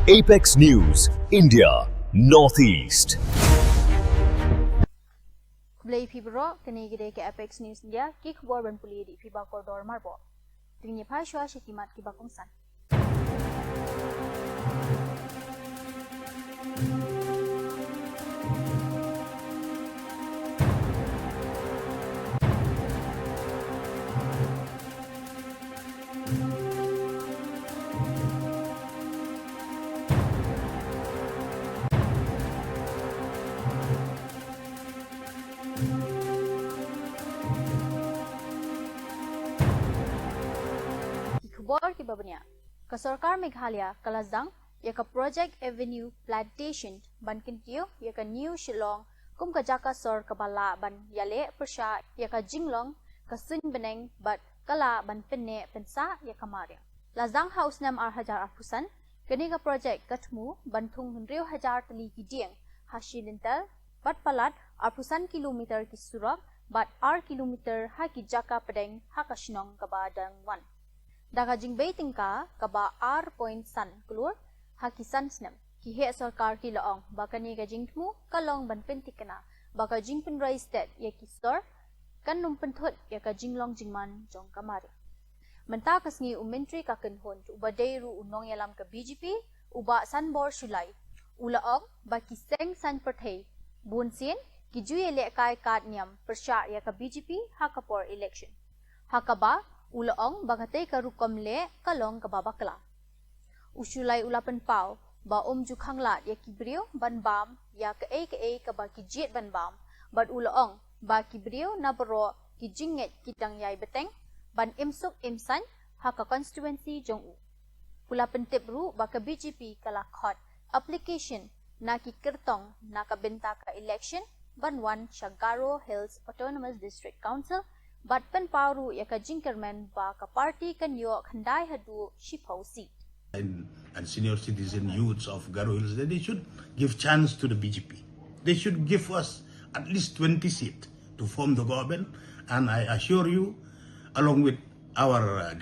Apex News, India, Northeast. Blay Fibro, Kanigide ke Apex News India, Kik Warban Puli di Fiba Koridor Marbo. Tinggi Pashwa Shikimat Kibakungsan. Khubor ki babanya ka sarkar Meghalaya kalazang ya ka project avenue plantation ban kintiyo ya ka new shillong kum ka jaka sor ka bala ban yale persha ya ka jinglong ka sun beneng bat kala ban penne pensa ya ka maria lazang house nam ar hajar apusan kani ka project katmu banthung hunriu hajar tali ki dieng hasilintal bat palat apusan kilometer ki surak bat ar kilometer ha ki jaka pedeng ha ka shnong ka badang wan Daga jingbay tingka kaba R point san keluar hakisan snam ki he sarkar ki laong baka ni ga jingtmu kalong ban pentikana baka jingpen rai state ya ki sor kan numpen thot ya ka jinglong jingman jong kamari menta kasngi umentri ka kenhon uba deiru unong yalam ka BJP uba sanbor shulai ulaong baki seng san perthei bunsin ki juye le kai kat niam persha ya ka BJP hakapor election hakaba ulaong bagatay karukom le kalong kababakla. Usulay ulapan pao ba jukhangla ya kibriyo ban bam ya ka ba kijit ban bam ban ulaong ba kibriyo na baro kijinget kitang yay beteng ban imsuk imsan ha ka constituency jong u. Ulapan tibru ba ka BJP kalakot application na kikirtong na kabenta ka election ban 1 Shagaro Hills Autonomous District Council But pen paru ya ka jinkerman ba ka party kanyo khandai hadu shipau seat. And senior citizen youths of Garo Hills, they should give chance to the BJP. They should give us at least 20 seats to form the government. And I assure you, along with our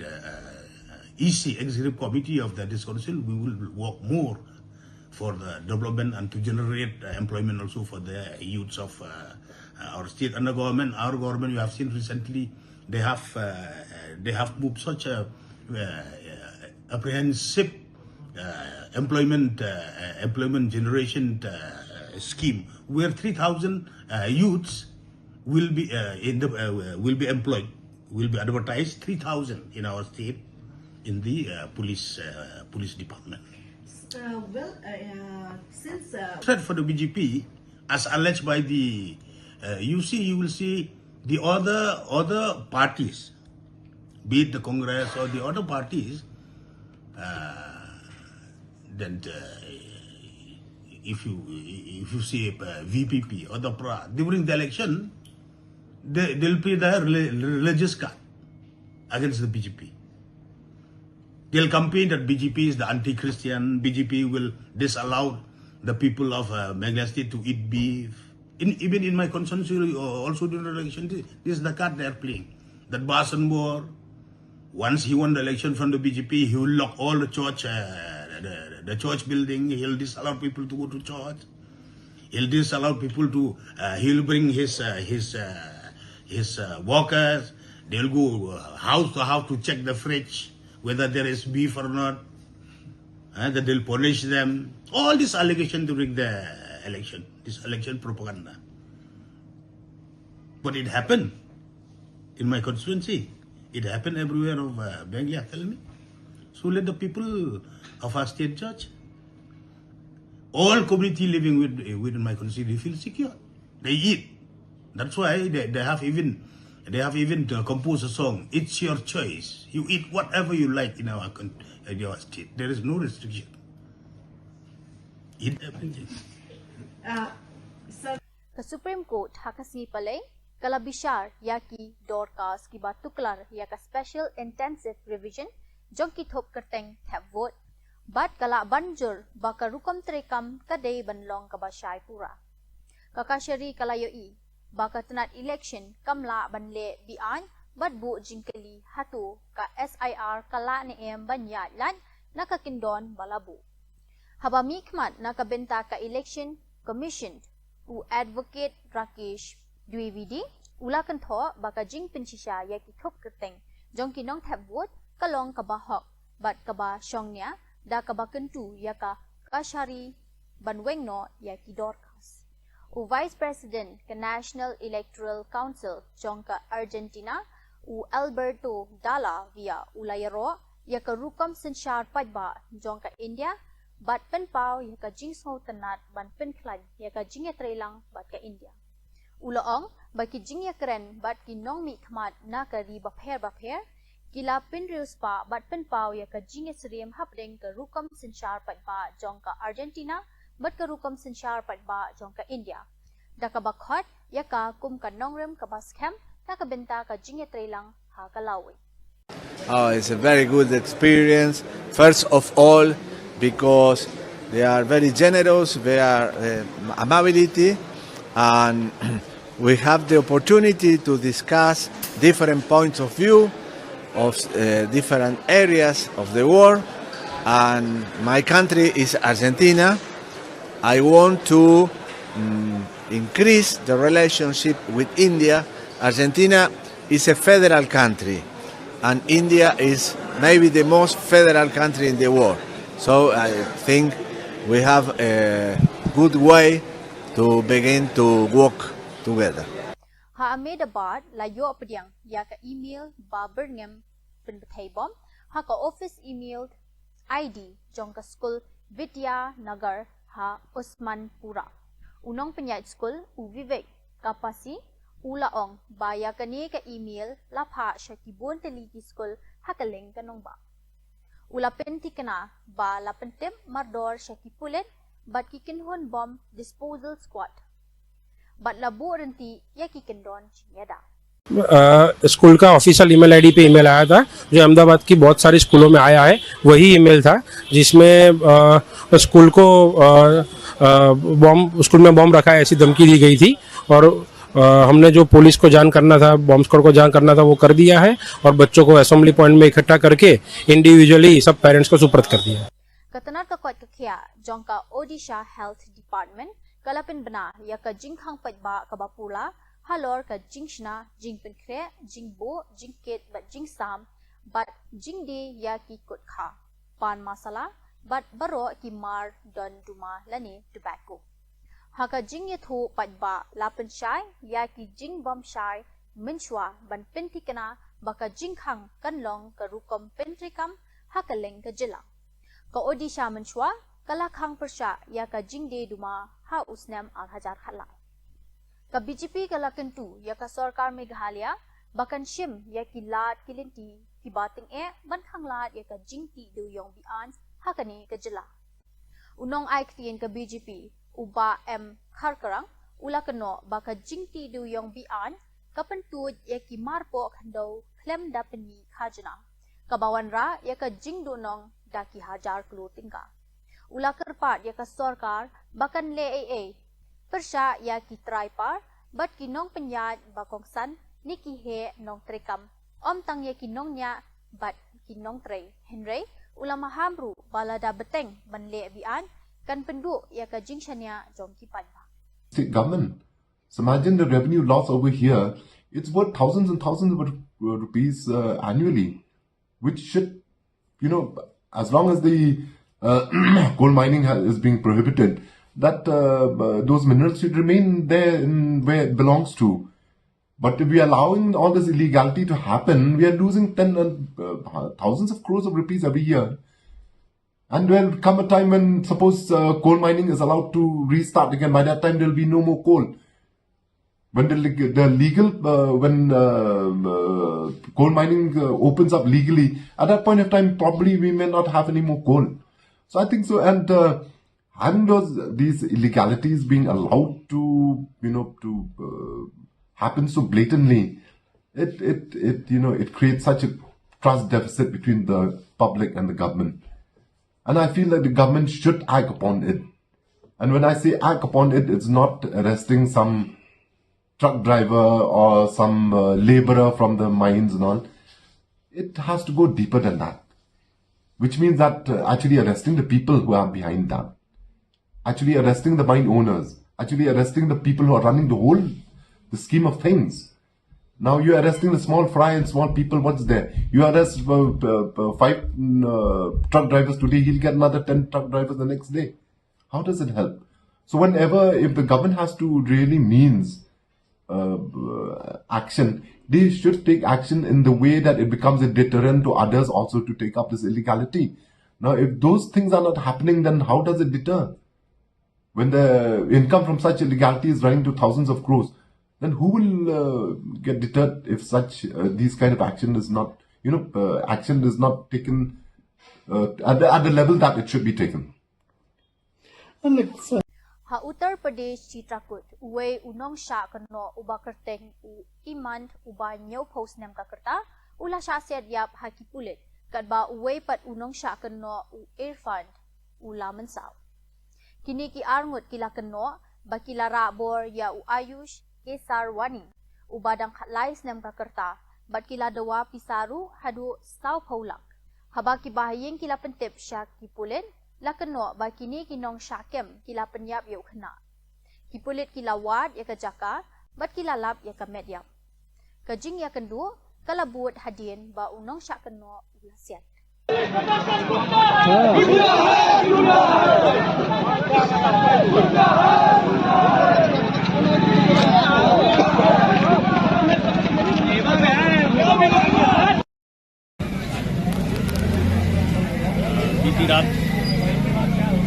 EC Executive Committee of this council, we will work more for the development and to generate employment also for the youths of our state and the government. Our government, you have seen recently, they have moved such a apprehensive employment generation scheme where 3,000 youths will be employed, will be advertised 3,000 in our state in the police department. Since threat for the BJP, as alleged by the you will see the other parties, be it the Congress or the other parties, then if you see VPP or the during the election, they'll play the religious card against the BJP. They'll campaign that BJP is the anti-Christian. BJP will disallow the people of Meghalaya State to eat beef. Even in my constituency, also during the election, this is the card they are playing. That Basanbor, once he won the election from the BJP, he will lock all the church, the church building. He'll disallow people to go to church. He'll disallow people to. He'll bring his workers. They'll go house to house to check the fridge whether there is beef or not. That they'll punish them. All this allegation during the election, this election propaganda. But it happened in my constituency. It happened everywhere of Bengal, tell me. So let the people of our state judge. All community living within my constituency feel secure. They eat. That's why they have even composed a song. It's your choice. You eat whatever you like in our state. There is no restriction. Eat everything. Ka Supreme Court hakasi palay kalabishar yaki dorkas ki batuklar ya ka special intensive revision jong ki thop kerteng thap vote bat kala banjur baka rukom trekam kadai banlong ka basyai pura kakashari kalayoi baka tenat election kamla banle bian bat bu jingkeli hatu ka SIR kala ni em banya lan nakakindon balabu Haba mikmat nakabenta ka election commission u advocate Rakesh Dwivedi ula kan tho baka jing pinchisha ya ki thop kerteng jong ki nong thap vote kalong ka ba hok bat ka ba shongnya da ka ba kentu ya ka kashari banweng no ya ki dorkas u vice president ka National Electoral Council jong ka Argentina u Alberto Dalla via ulayaro ya ka rukam sensyar pajba jong ka India bat pen pau ya ka jing so tanat ban pen klan ya ka jing ya trelang bat ka India ulaong ba ki jing ya kren bat ki nong mi khmat na ka ri ba pher kila pin rius pa bat pen pau ya ka jing ya sriem hapdeng ka rukam sensyar pajba jong ka Argentina bat ka rukam sensyar pajba jong ka India da ka ba khot ya ka kum ka nong rem ka bas kham na ka benta ka jing ya trelang ha ka lawi. Oh, it's a very good experience. First of all, because they are very generous, they are amability, and we have the opportunity to discuss different points of view of different areas of the world. And my country is Argentina. I want to increase the relationship with India. Argentina is a federal country, and India is maybe the most federal country in the world. So I think we have a good way to begin to work together. Ha Ahmedabad la yo pediang ya ka email ba Birmingham pen bathai bom ha ka office email ID jong ka school Vidya Nagar ha Usmanpura unong penyat school u Vivek Kapasi ulaong ba ya ka ni ka email la pha shakibon teliki school ha ka leng kanong ba ula penti kana ba la pentem mardor shakipulet bat kikinhon bomb disposal squad bat la बोरंती या की कंडोन चिन्यादा स्कूल का official email ID पे ईमेल आया था जो अहमदाबाद की बहुत सारी स्कूलों में आया है वही ईमेल था जिसमें स्कूल को बॉम्ब स्कूल में बॉम्ब रखा है ऐसी धमकी दी गई थी और हमने जो पुलिस को जान करना था बॉम्ब स्क्वाड को जान करना था वो कर दिया है और बच्चों को असेंबली पॉइंट में इकट्ठा करके इंडिविजुअली सब पेरेंट्स को सुपुर्द कर दिया है कतनार का कोट कखिया जोंका Odisha health department kalapin bana ya ka jingkhang pajba ka bapula halor ka jingshna jingpen khre jingbo jingket ba jingsam bat jingde ya ki kutkha pan masala bat baro ki mar don duma lani tobacco ha ka jing ye thu pajba lapen shai ya ki jing bom shai minchwa ban pentikana baka jingkhang kanlong ka rukom pentrikam ha ka leng ka jila ka odisha minchwa kala khang persha ya ka jingde duma ha usnam al hajar hala ka BJP kala kentu ya ka sarkar Meghalaya bakan shim ya ki lat kilinti ki bating ban khang lat ya ka jingti do yong bian ha kani ka jila unong ai ktien ka BJP uba m kharkarang ula kano baka jingti do yong bian kapan tu ya ki marpo khando klem dapeni khajna kabawan ra ya ka jing do nong da ki hajar klo tingka ula kerpat ya ka sarkar bakan le persya ya ki traipar bat ki nong penyat bakong san ni ki he nong trekam om tang ya ki nong nya bat ki nong trei henry ula mahamru balada beteng ban le bian kan pendu ya ka jingshania jom ki panba state government. So imagine the revenue loss over here, it's worth thousands and thousands of rupees annually, which should, as long as the coal mining is being prohibited, that those minerals should remain there where it belongs to. But if we are allowing all this illegality to happen, we are losing thousands of crores of rupees every year. And there will come a time when, suppose coal mining is allowed to restart again. By that time, there will be no more coal. When when coal mining opens up legally, at that point of time, probably we may not have any more coal. So I think so, and these illegalities being allowed to, happen so blatantly, it creates such a trust deficit between the public and the government. And I feel that the government should act upon it. And when I say act upon it, it's not arresting some truck driver or some laborer from the mines and all. It has to go deeper than that. which means that actually arresting the people who are behind that, actually arresting the mine owners, actually arresting the people who are running the scheme of things. Now you're arresting the small fry and small people. What's there? You arrest 5 truck drivers today, he'll get another 10 truck drivers the next day. How does it help? So if the government has to really means action, they should take action in the way that it becomes a deterrent to others also to take up this illegality. Now, if those things are not happening, then how does it deter? When the income from such illegality is running to thousands of crores, then who will get deterred if these kind of action is not, action is not taken at the level that it should be taken? Ha Uttar Pradesh Chitrakoot uwe unong sha kano uba kerteng u iman uba nyau post nem kakerta ula sha set yap hakipulit kadba uwe pat unong sha kano u Irfan ulaman saw. Kini ki arngot kila kano bakila rabor ya u Ayush Kesarwani ubadang lais nem kakerta bat kila dawa pisaru hadu saw paulak habaki bahayeng kila pentep sya kipulen lakano ba kini kinong syakem kila penyap yau kena kipulit kila wad ya kejaka bat kila lap ya kemedyam kejing ya kendu kalabut hadin ba unong syakeno ulasiat बीती रात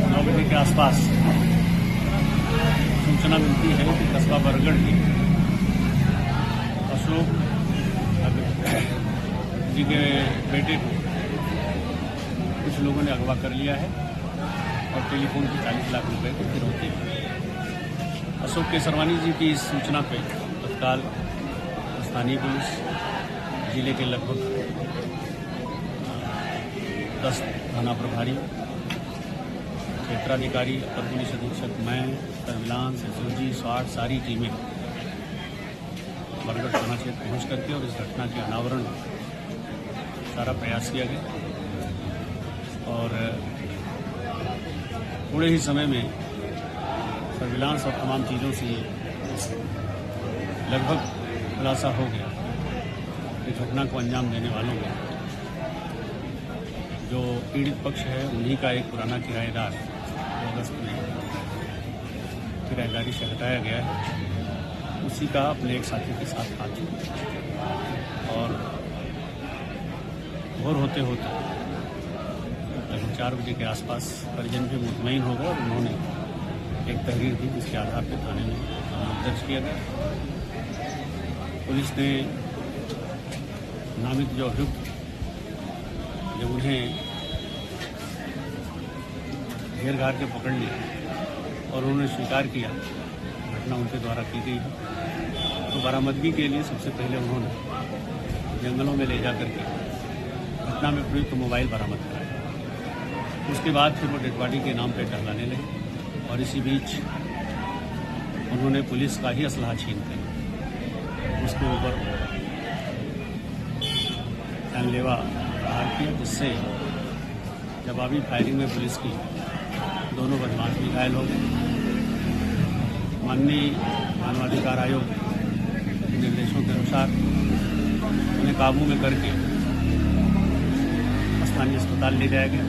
9 बजे के आसपास सूचना मिलती है कि कस्बा बरगढ़ के अशोक जी के बेटे को कुछ लोगों ने अगवा कर लिया है और टेलीफोन की 40 लाख रुपए की फिरौती। अशोक केसरवानी जी की इस सूचना पर तत्काल स्थानीय पुलिस जिले के लगभग 10 थाना प्रभारी, क्षेत्राधिकारी, अपर पुलिस अधीक्षक, मैं, सर्विलांस, एसओजी, स्वाट सारी टीमें बरगढ़ थाना क्षेत्र पहुँच करके और इस घटना के अनावरण सारा प्रयास किया गया और थोड़े ही समय में सर्विलांस और तमाम चीज़ों से लगभग खुलासा हो गया कि घटना को अंजाम देने वालों में जो पीड़ित पक्ष है उन्हीं का एक पुराना किराएदार अगस्त में किराएदारी से हटाया गया है, उसी का अपने एक साथी के साथ हाथ और भोर होते होते लगभग 4 बजे के आसपास परिजन भी मुतमईन हो गए और उन्होंने एक तहरीर दी जिसके आधार पर थाने में दर्ज किया गया। पुलिस ने नामित जो अभियुक्त जब उन्हें घेर घार के पकड़ लिया और उन्होंने स्वीकार किया घटना उनके द्वारा की गई है, तो बरामदगी के लिए सबसे पहले उन्होंने जंगलों में ले जाकर के घटना में प्रयुक्त मोबाइल बरामद कराया। उसके बाद फिर वो डेड बॉडी के नाम पर टहलाने लगे और इसी बीच उन्होंने पुलिस का ही असलहा छीन कर उसके ऊपर जानलेवा प्रहार किया, जिससे जवाबी फायरिंग में पुलिस की दोनों बदमाश भी घायल हो गए। माननीय मानवाधिकार आयोग के निर्देशों के अनुसार उन्हें काबू में करके स्थानीय अस्पताल ले जाया गया,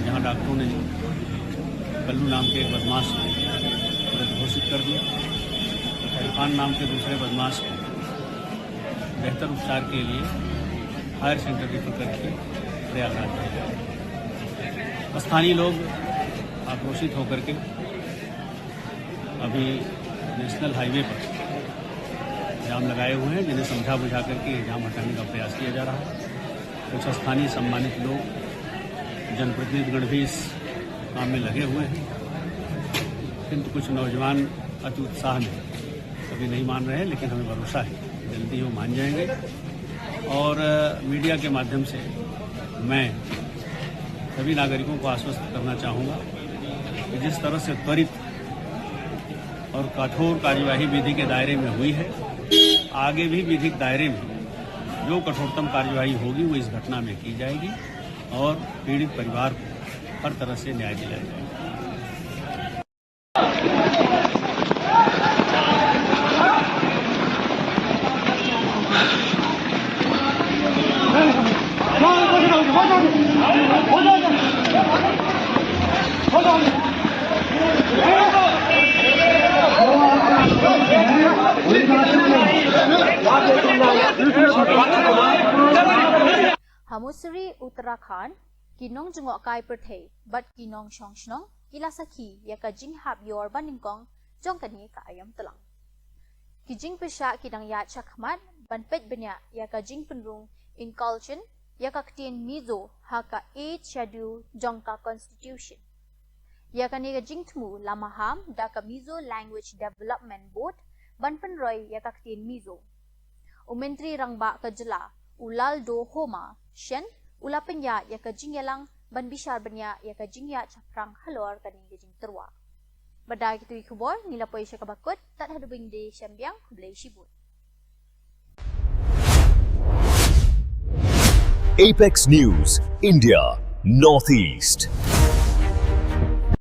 जहां डॉक्टरों ने कल्लू नाम के एक बदमाश को मृत घोषित कर दिया। इरफान नाम के दूसरे बदमाश को बेहतर उपचार के लिए हायर सेंटर रेफर करके प्रयागराज भेजा गया। स्थानीय लोग आक्रोशित होकर के अभी नेशनल हाईवे पर जाम लगाए हुए हैं, जिन्हें समझा बुझा करके जाम हटाने का प्रयास किया जा रहा है। कुछ स्थानीय सम्मानित लोग, जनप्रतिनिधिगण भी इस काम में लगे हुए हैं, किंतु कुछ नौजवान अति उत्साह में अभी नहीं मान रहे हैं, लेकिन हमें भरोसा है जल्दी वो मान जाएंगे। और मीडिया के माध्यम से मैं सभी नागरिकों को आश्वस्त करना चाहूँगा कि जिस तरह से त्वरित और कठोर कार्यवाही विधि के दायरे में हुई है, आगे भी विधिक दायरे में जो कठोरतम कार्यवाही होगी वो इस घटना में की जाएगी और पीड़ित परिवार को हर तरह से न्याय दिलाया जाएगा। Hamusri Uttarakhand kinong jungok kai perthei bat kinong shong shnong kila sakhi ya ka jing hap yor baningkong jong kani ka ayam telang kijing pesha kidang ya chakmat ban pet benya ya ka jing penrung inculsion ya ka ktien mizo ha ka 8 schedule jong ka constitution ya ka ni ka jing tmu lamaham da ka mizo language development board ban penroy ya ka ktien mizo umentri rangba ka jela ulal do homa shen ula penya ya ka jingyalang ban bishar benya ya ka jingya chaprang halor kani gejing terwa badai kitu ikubor nila poi sya kabakot tat hadubing de syambiang blai shibut Apex News, India, Northeast.